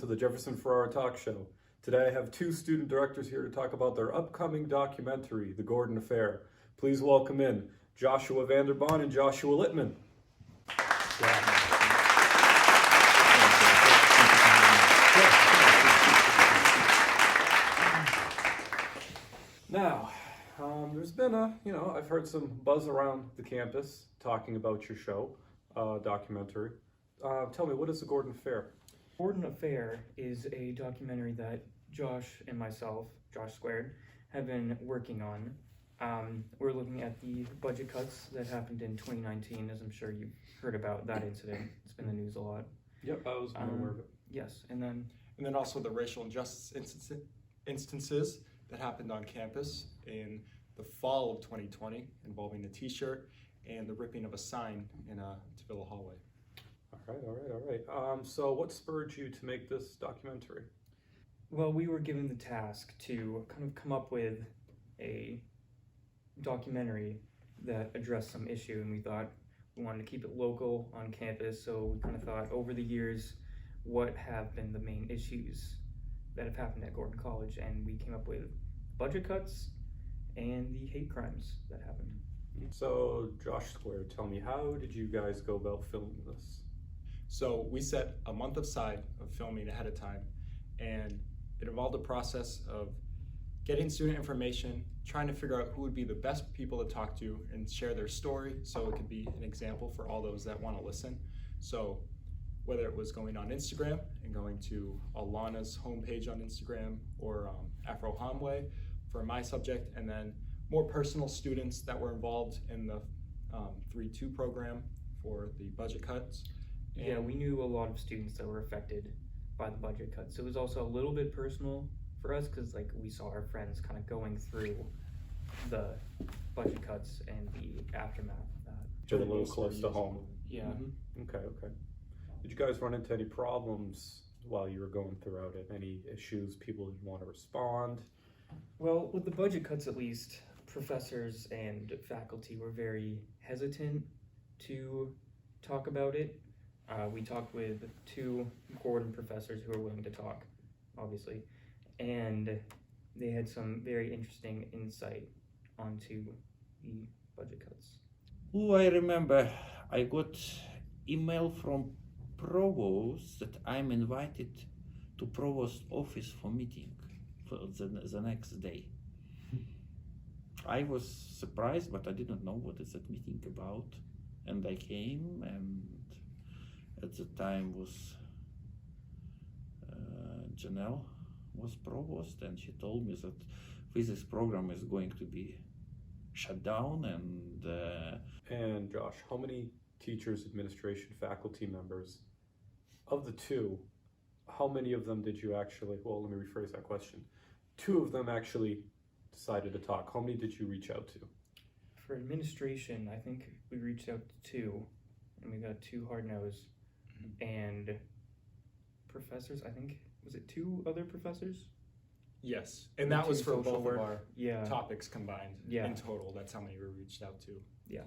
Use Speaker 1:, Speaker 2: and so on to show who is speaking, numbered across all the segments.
Speaker 1: to the Jefferson Ferrara Talk Show. Today I have two student directors here to talk about their upcoming documentary, The Gordon Affair. Please welcome in Joshua Vander Baan and Joshua Litman. Now, there's been I've heard some buzz around the campus talking about your show, documentary. Tell me, what is The Gordon Affair?
Speaker 2: Gordon Affair is a documentary that Josh and myself, Josh Squared, have been working on. We're looking at the budget cuts that happened in 2019, as I'm sure you've heard about that incident. It's been in the news a lot.
Speaker 1: Yep, I was aware of it.
Speaker 2: Yes, and then
Speaker 3: also the racial injustice instances that happened on campus in the fall of 2020 involving the t-shirt and the ripping of a sign in a Tavilla hallway.
Speaker 1: All right. So what spurred you to make this documentary?
Speaker 2: well, we were given the task to kind of come up with a documentary that addressed some issue, and we thought we wanted to keep it local on campus, so we kind of thought over the years what have been the main issues that have happened at Gordon College, and we came up with budget cuts and the hate crimes that happened.
Speaker 1: So Josh Square, tell me, how did you guys go about filming this?
Speaker 3: So we set a month aside of filming ahead of time, and it involved a process of getting student information, trying to figure out who would be the best people to talk to and share their story so it could be an example for all those that want to listen. So whether it was going on Instagram and going to Alana's homepage on Instagram or Afro Hamway for my subject, and then more personal students that were involved in the 3-2 program for the budget cuts.
Speaker 2: Yeah, we knew a lot of students that were affected by the budget cuts. So it was also a little bit personal for us because like we saw our friends kind of going through the budget cuts and the aftermath of that.
Speaker 1: Get a little close to home.
Speaker 2: Yeah.
Speaker 1: Mm-hmm. Okay. Did you guys run into any problems while you were going throughout it? Any issues people didn't want to respond?
Speaker 2: Well, with the budget cuts at least, professors and faculty were very hesitant to talk about it. We talked with 2 Gordon professors who were willing to talk, obviously, and they had some very interesting insight onto the budget cuts.
Speaker 4: Oh, I remember I got email from provost that I'm invited to provost office for meeting for the next day. I was surprised, but I didn't know what is that meeting about, and I came, and at the time was Janelle was provost, and she told me that physics program is going to be shut down.
Speaker 1: And Josh, how many teachers, administration, faculty members, of the 2, how many of them did you actually, well, let me rephrase that question. 2 of them actually decided to talk. How many did you reach out to?
Speaker 2: For administration, I think we reached out to 2, and we got 2 hard no's. And professors, I think, was it 2 other professors?
Speaker 3: Yes, and that was for both of our
Speaker 2: yeah.
Speaker 3: topics combined.
Speaker 2: Yeah.
Speaker 3: In total, that's how many we reached out to.
Speaker 2: Yeah.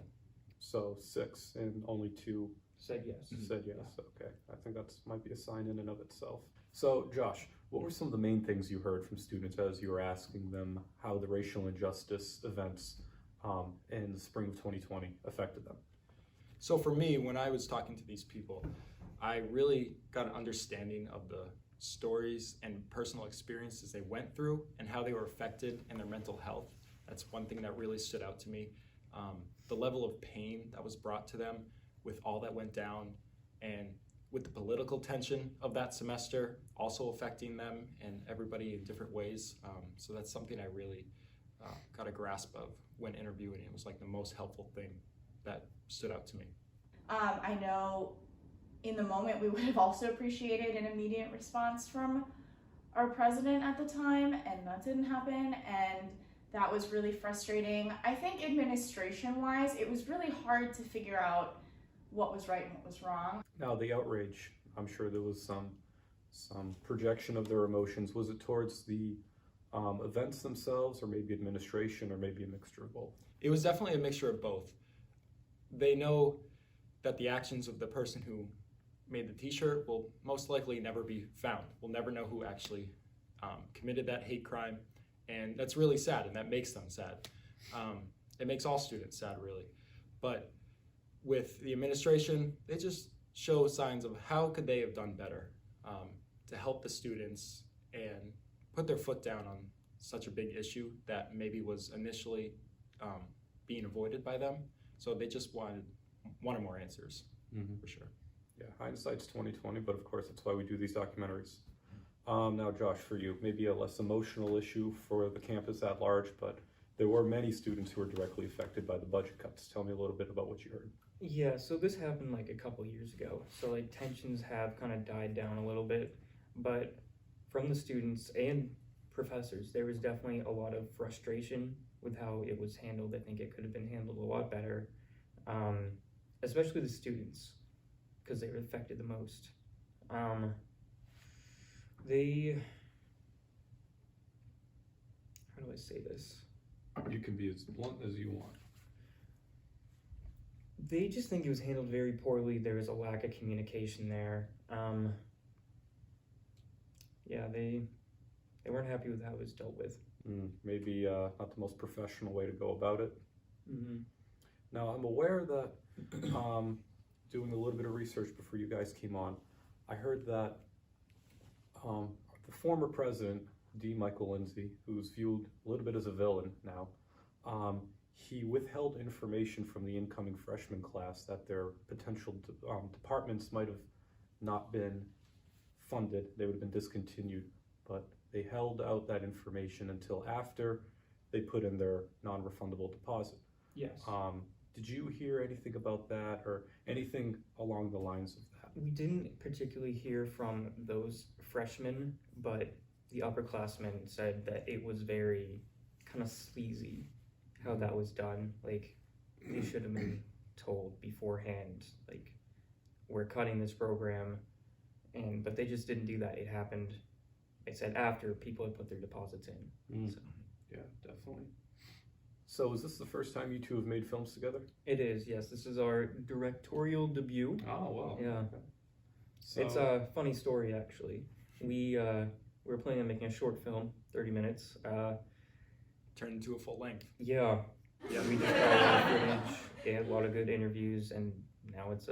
Speaker 1: So 6, and only 2
Speaker 2: said yes.
Speaker 1: said yes. Okay, I think that's might be a sign in and of itself. So Josh, what were some of the main things you heard from students as you were asking them how the racial injustice events in the spring of 2020 affected them?
Speaker 3: So for me, when I was talking to these people, I really got an understanding of the stories and personal experiences they went through and how they were affected in their mental health. That's one thing that really stood out to me. The level of pain that was brought to them with all that went down, and with the political tension of that semester also affecting them and everybody in different ways. So that's something I really got a grasp of when interviewing. It was like the most helpful thing that stood out to me.
Speaker 5: I know in the moment we would have also appreciated an immediate response from our president at the time, and that didn't happen, and that was really frustrating. I think administration-wise, it was really hard to figure out what was right and what was wrong.
Speaker 1: Now the outrage, I'm sure there was some projection of their emotions. Was it towards the events themselves, or maybe administration, or maybe a mixture of both?
Speaker 3: It was definitely a mixture of both. They know that the actions of the person who made the t-shirt will most likely never be found. We'll never know who actually committed that hate crime, and that's really sad, and that makes them sad. It makes all students sad, really. But with the administration, they just show signs of how could they have done better to help the students and put their foot down on such a big issue that maybe was initially being avoided by them. So they just wanted more answers, for sure.
Speaker 1: Yeah, hindsight's 20/20, but of course that's why we do these documentaries. Now, Josh, for you, maybe a less emotional issue for the campus at large, but there were many students who were directly affected by the budget cuts. Tell me a little bit about what you heard.
Speaker 2: Yeah, so this happened like a couple years ago. So like tensions have kind of died down a little bit, but from the students and professors, there was definitely a lot of frustration with how it was handled. I think it could have been handled a lot better, especially the students, because they were affected the most. How do I say this?
Speaker 1: You can be as blunt as you want.
Speaker 2: They just think it was handled very poorly. There was a lack of communication there. Yeah, they weren't happy with how it was dealt with.
Speaker 1: Maybe not the most professional way to go about it.
Speaker 2: Mm-hmm.
Speaker 1: Now, I'm aware that doing a little bit of research before you guys came on, I heard that the former president, D. Michael Lindsay, who's viewed a little bit as a villain now, he withheld information from the incoming freshman class that their potential departments might have not been funded. They would have been discontinued, but they held out that information until after they put in their non-refundable deposit.
Speaker 2: Yes.
Speaker 1: Did you hear anything about that or anything along the lines of that?
Speaker 2: We didn't particularly hear from those freshmen, but the upperclassmen said that it was very kind of sleazy how that was done. Like, they should have been told beforehand, like, we're cutting this program, but they just didn't do that. It happened, they said, after people had put their deposits in. So.
Speaker 1: Yeah, definitely. So is this the first time you two have made films together?
Speaker 2: It is, yes. This is our directorial debut.
Speaker 1: Oh, wow.
Speaker 2: Yeah.
Speaker 1: Okay. So,
Speaker 2: It's a funny story, actually. We were planning on making a short film, 30 minutes.
Speaker 3: Turned into a full length.
Speaker 2: Yeah, we just got a lot of footage. They had a lot of good interviews, and now it's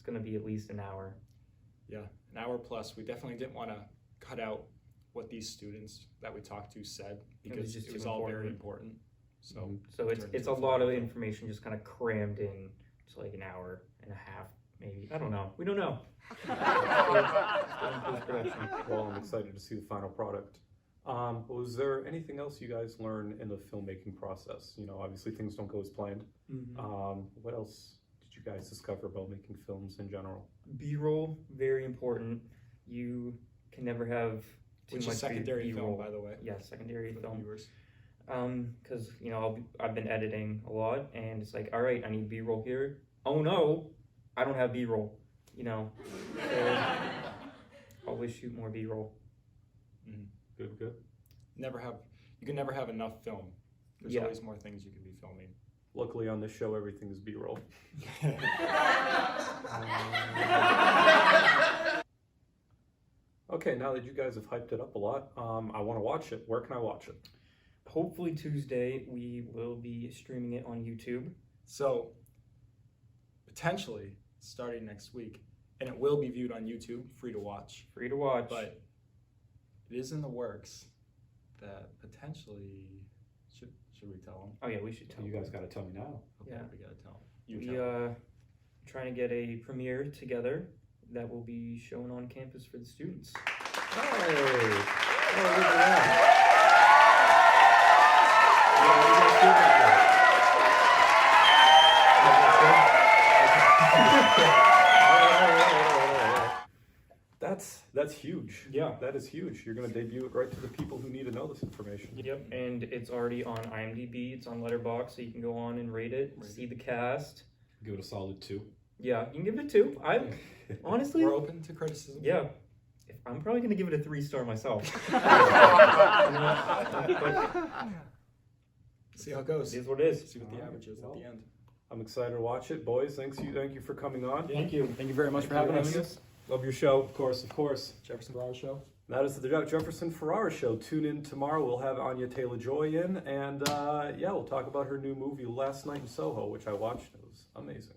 Speaker 2: gonna be at least an hour.
Speaker 3: Yeah, an hour plus. We definitely didn't want to cut out what these students that we talked to said because
Speaker 2: just
Speaker 3: it was
Speaker 2: too
Speaker 3: all
Speaker 2: important.
Speaker 3: very important. So,
Speaker 2: So it's
Speaker 3: turned
Speaker 2: it's
Speaker 3: into
Speaker 2: a
Speaker 3: full
Speaker 2: lot of
Speaker 3: length.
Speaker 2: information just kind of crammed in to like an hour and a half, maybe. I don't know. We don't know. Still in post-production.
Speaker 1: well, I'm excited to see the final product. Was there anything else you guys learned in the filmmaking process? You know, obviously things don't go as planned.
Speaker 2: Mhm.
Speaker 1: What else did you guys discover about making films in general?
Speaker 2: B-roll, very important. You can never have too
Speaker 3: Which
Speaker 2: much
Speaker 3: is secondary
Speaker 2: B-roll.
Speaker 3: film, by the way.
Speaker 2: Yeah, secondary
Speaker 3: For the
Speaker 2: film.
Speaker 3: viewers.
Speaker 2: Because you know I've been editing a lot, and it's like, all right, I need B-roll here. Oh no, I don't have B-roll. You know, so always shoot more B-roll.
Speaker 1: Good.
Speaker 3: You can never have enough film. There's
Speaker 2: Yeah.
Speaker 3: always more things you can be filming.
Speaker 1: Luckily on this show, everything is B-roll. Okay, now that you guys have hyped it up a lot, I want to watch it. Where can I watch it?
Speaker 2: Hopefully Tuesday we will be streaming it on YouTube.
Speaker 3: So, potentially starting next week, and it will be viewed on YouTube, free to watch.
Speaker 2: Free to watch.
Speaker 3: But it is in the works that potentially should we tell them?
Speaker 2: Oh yeah, we should tell
Speaker 1: You
Speaker 2: them.
Speaker 1: guty tell me now.
Speaker 3: Okay,
Speaker 2: Yeah.
Speaker 3: we gotta tell them. You
Speaker 2: We
Speaker 3: tell 'em.
Speaker 2: trying to get a premiere together that will be shown on campus for the students.
Speaker 1: Hey! Oh, look at that. That's huge.
Speaker 2: Yeah.
Speaker 1: That is huge. You're going to debut it right to the people who need to know this information.
Speaker 2: Yep, and it's already on IMDb. It's on Letterboxd, so you can go on and rate it, see the cast.
Speaker 1: Give it a solid 2.
Speaker 2: Yeah, you can give it a 2. I honestly,
Speaker 3: We're open to criticism.
Speaker 2: yeah, I'm probably gonna give it a 3-star myself. But
Speaker 3: See how it goes.
Speaker 2: it is what it is.
Speaker 3: See what the average is at the end.
Speaker 1: I'm excited to watch it. Boys, thank you for coming on.
Speaker 2: Thank you.
Speaker 3: Thank you very much for having us.
Speaker 1: Love your show, of course, of course.
Speaker 3: Jefferson Ferrara Show.
Speaker 1: That is the Jefferson Ferrara Show. Tune in tomorrow. We'll have Anya Taylor-Joy in, and we'll talk about her new movie, Last Night in Soho, which I watched. It was amazing.